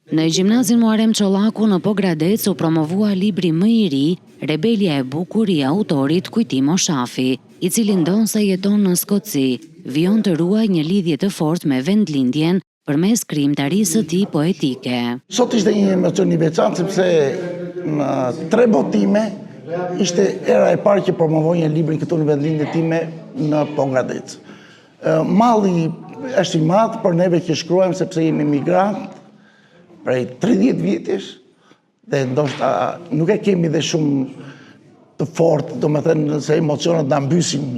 Në gjimnazin Muharrem Çollaku në Pogradec u promovua libri më i ri, Rebelja e bukur i autorit Kujtim Oshafi, i cili ndonë se jeton në Skoci, vijon të ruaj një lidhje të fortë me vendlindjen përmes krijimtarisë së tij poetike. Sot ishte një emocion i veçantë sepse në 3 botime ishte era e parë që promovoi një libër këtu në vendlindjen time në Pogradec. Malli është i madh për neve që shkruajmë sepse jemi migrant prej 30 vjetësh dhe ndoshta nuk e kemi dhe shumë të fortë, domethënë se emocionet na mbysin.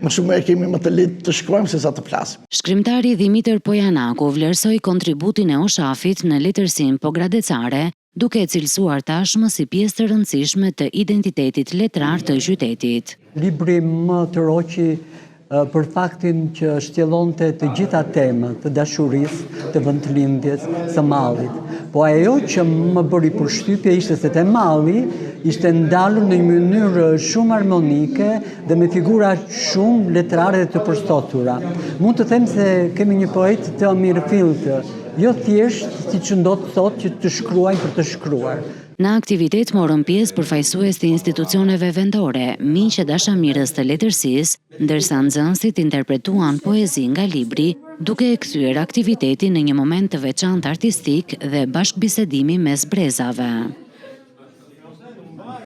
Më shumë e kemi më të lehtë të shkruajmë se sa të flasim. Shkrimtari Dimitër Pojanaku vlerësoi kontributin e Oshafit në letërsinë pogradecare, duke e cilësuar tashmë si pjesë të rëndësishme të identitetit letrar të qytetit. Libri më të roqi për faktin që shtjellonte të gjitha temat të dashurisë, të vendlindjes, së mallit. Po ajo që më bëri përshtypje ishte se te malli ishte ndalur në një mënyrë shumë harmonike dhe me figura shumë letrare dhe të përshtatura. Mund të them se kemi një poet të mirëfillt, jo thjesht siç ndodh sot që të shkruajnë për të shkruar. Në aktivitet morën pjesë përfaqësues të institucioneve vendore, miq e dashamirës të letërsisë, ndërsa nxënësit interpretuan poezi nga libri, duke e kthyer aktivitetin në një moment të veçantë artistik dhe bashkëbisedimi mes brezave.